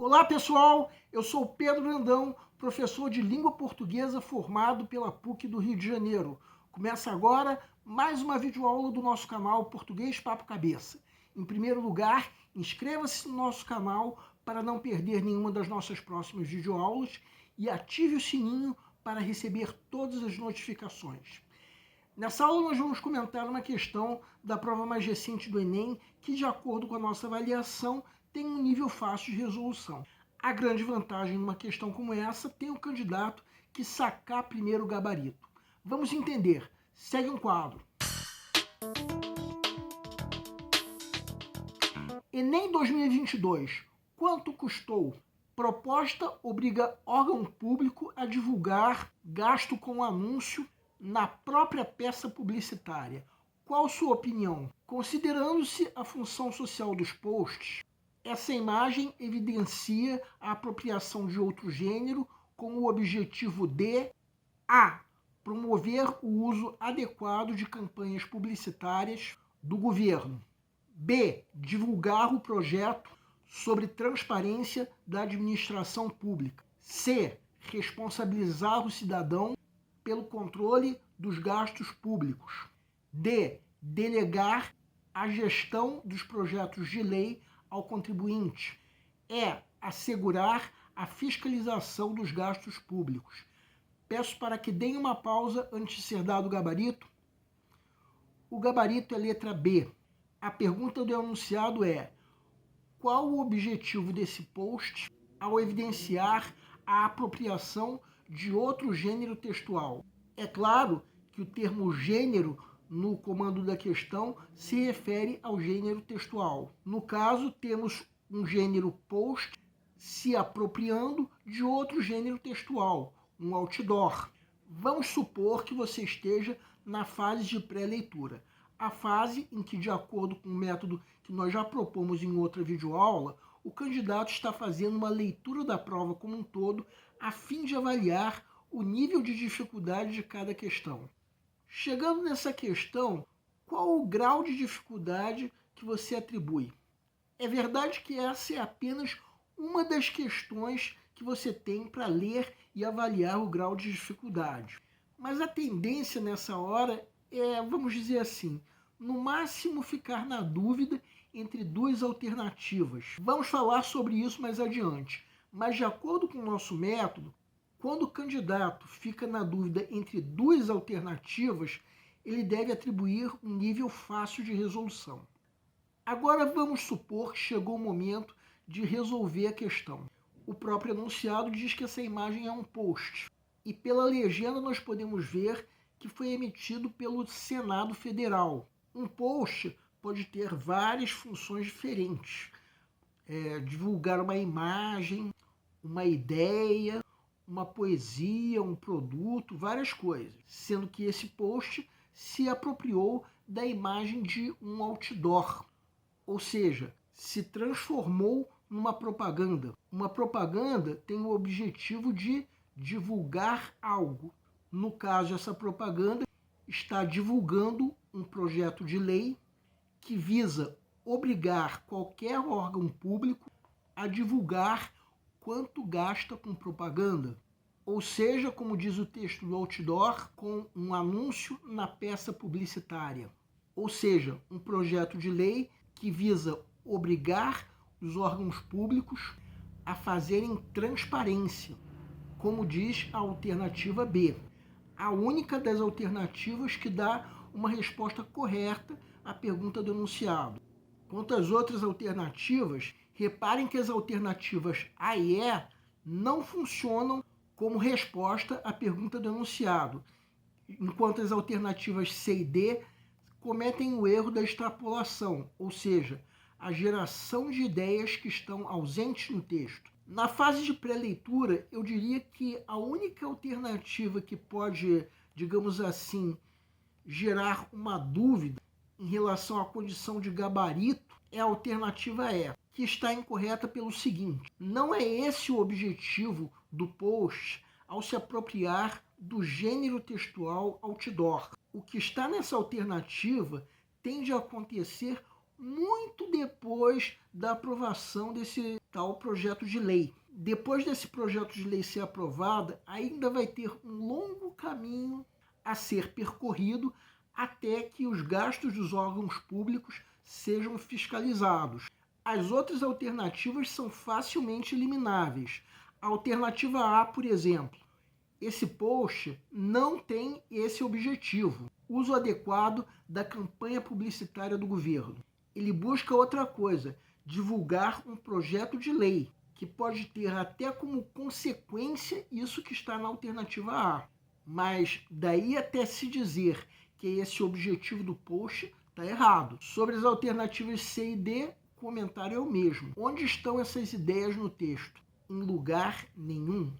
Olá pessoal, eu sou Pedro Brandão, professor de língua portuguesa formado pela PUC do Rio de Janeiro. Começa agora mais uma videoaula do nosso canal Português Papo Cabeça. Em primeiro lugar, inscreva-se no nosso canal para não perder nenhuma das nossas próximas videoaulas e ative o sininho para receber todas as notificações. Nessa aula nós vamos comentar uma questão da prova mais recente do Enem que, de acordo com a nossa avaliação, tem um nível fácil de resolução. A grande vantagem numa questão como essa tem o candidato que sacar primeiro o gabarito. Vamos entender. Segue um quadro. Enem 2022. Quanto custou? Proposta obriga órgão público a divulgar gasto com anúncio na própria peça publicitária. Qual sua opinião? Considerando-se a função social dos posts, essa imagem evidencia a apropriação de outro gênero com o objetivo de a. Promover o uso adequado de campanhas publicitárias do governo. B. Divulgar o projeto sobre transparência da administração pública. C. Responsabilizar o cidadão pelo controle dos gastos públicos. D. Delegar a gestão dos projetos de lei ao contribuinte. É assegurar a fiscalização dos gastos públicos. Peço para que deem uma pausa antes de ser dado o gabarito. O gabarito é letra B. A pergunta do enunciado é: qual o objetivo desse post ao evidenciar a apropriação de outro gênero textual? É claro que o termo gênero no comando da questão se refere ao gênero textual. No caso, temos um gênero post se apropriando de outro gênero textual, um outdoor. Vamos supor que você esteja na fase de pré-leitura, a fase em que, de acordo com o método que nós já propomos em outra videoaula, o candidato está fazendo uma leitura da prova como um todo a fim de avaliar o nível de dificuldade de cada questão. Chegando nessa questão, qual o grau de dificuldade que você atribui? É verdade que essa é apenas uma das questões que você tem para ler e avaliar o grau de dificuldade. Mas a tendência nessa hora é, vamos dizer assim, no máximo ficar na dúvida entre duas alternativas. Vamos falar sobre isso mais adiante. Mas de acordo com o nosso método, quando o candidato fica na dúvida entre duas alternativas, ele deve atribuir um nível fácil de resolução. Agora vamos supor que chegou o momento de resolver a questão. O próprio enunciado diz que essa imagem é um post. E pela legenda nós podemos ver que foi emitido pelo Senado Federal. Um post pode ter várias funções diferentes. Divulgar uma imagem, uma ideia, uma poesia, um produto, várias coisas. Sendo que esse post se apropriou da imagem de um outdoor. Ou seja, se transformou numa propaganda. Uma propaganda tem o objetivo de divulgar algo. No caso, essa propaganda está divulgando um projeto de lei que visa obrigar qualquer órgão público a divulgar quanto gasta com propaganda. Ou seja, como diz o texto do outdoor, com um anúncio na peça publicitária. Ou seja, um projeto de lei que visa obrigar os órgãos públicos a fazerem transparência, como diz a alternativa B. A única das alternativas que dá uma resposta correta à pergunta do enunciado. Quanto às outras alternativas, reparem que as alternativas A e E não funcionam como resposta à pergunta do enunciado, enquanto as alternativas C e D cometem o erro da extrapolação, ou seja, a geração de ideias que estão ausentes no texto. Na fase de pré-leitura, eu diria que a única alternativa que pode, digamos assim, gerar uma dúvida em relação à condição de gabarito é a alternativa E, que está incorreta pelo seguinte: não é esse o objetivo do post ao se apropriar do gênero textual outdoor. O que está nessa alternativa tende a acontecer muito depois da aprovação desse tal projeto de lei. Depois desse projeto de lei ser aprovado, ainda vai ter um longo caminho a ser percorrido até que os gastos dos órgãos públicos sejam fiscalizados. As outras alternativas são facilmente elimináveis. A alternativa A, por exemplo, esse post não tem esse objetivo, uso adequado da campanha publicitária do governo. Ele busca outra coisa, divulgar um projeto de lei, que pode ter até como consequência isso que está na alternativa A. Mas daí até se dizer que esse objetivo do post está errado. Sobre as alternativas C e D, o comentário é o mesmo. Onde estão essas ideias no texto? Em lugar nenhum.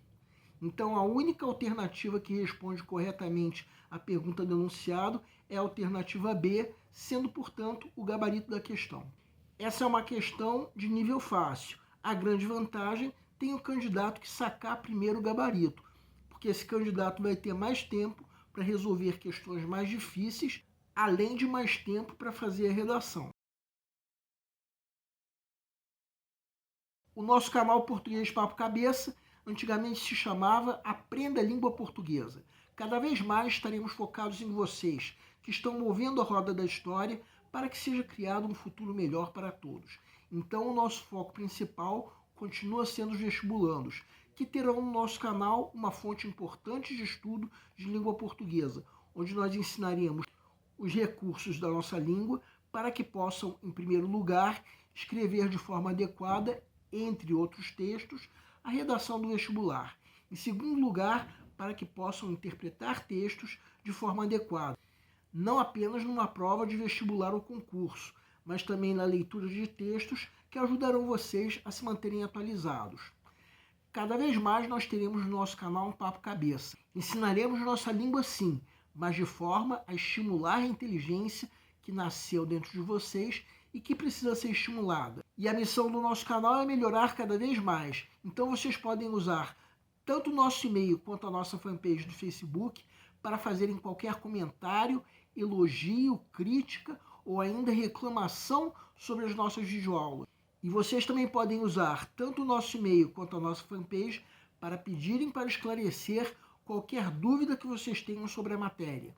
Então, a única alternativa que responde corretamente à pergunta do enunciado é a alternativa B, sendo, portanto, o gabarito da questão. Essa é uma questão de nível fácil. A grande vantagem tem o candidato que sacar primeiro o gabarito, porque esse candidato vai ter mais tempo para resolver questões mais difíceis, além de mais tempo para fazer a redação. O nosso canal Português Papo Cabeça antigamente se chamava Aprenda a Língua Portuguesa. Cada vez mais estaremos focados em vocês, que estão movendo a roda da história para que seja criado um futuro melhor para todos. Então, o nosso foco principal continua sendo os vestibulandos, que terão no nosso canal uma fonte importante de estudo de língua portuguesa, onde nós ensinaremos os recursos da nossa língua para que possam, em primeiro lugar, escrever de forma adequada, entre outros textos, a redação do vestibular. Em segundo lugar, para que possam interpretar textos de forma adequada, não apenas numa prova de vestibular ou concurso, mas também na leitura de textos que ajudarão vocês a se manterem atualizados. Cada vez mais nós teremos no nosso canal um Papo Cabeça. Ensinaremos nossa língua sim, mas de forma a estimular a inteligência que nasceu dentro de vocês e que precisa ser estimulada. E a missão do nosso canal é melhorar cada vez mais. Então vocês podem usar tanto o nosso e-mail quanto a nossa fanpage do Facebook para fazerem qualquer comentário, elogio, crítica ou ainda reclamação sobre as nossas videoaulas. E vocês também podem usar tanto o nosso e-mail quanto a nossa fanpage para pedirem para esclarecer qualquer dúvida que vocês tenham sobre a matéria.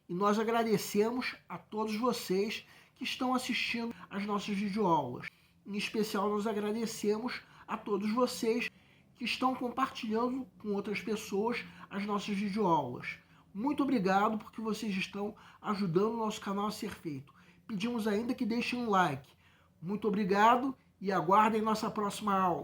E nós agradecemos a todos vocês que estão assistindo às nossas videoaulas. Em especial, nós agradecemos a todos vocês que estão compartilhando com outras pessoas as nossas videoaulas. Muito obrigado porque vocês estão ajudando o nosso canal a ser feito. Pedimos ainda que deixem um like. Muito obrigado e aguardem nossa próxima aula.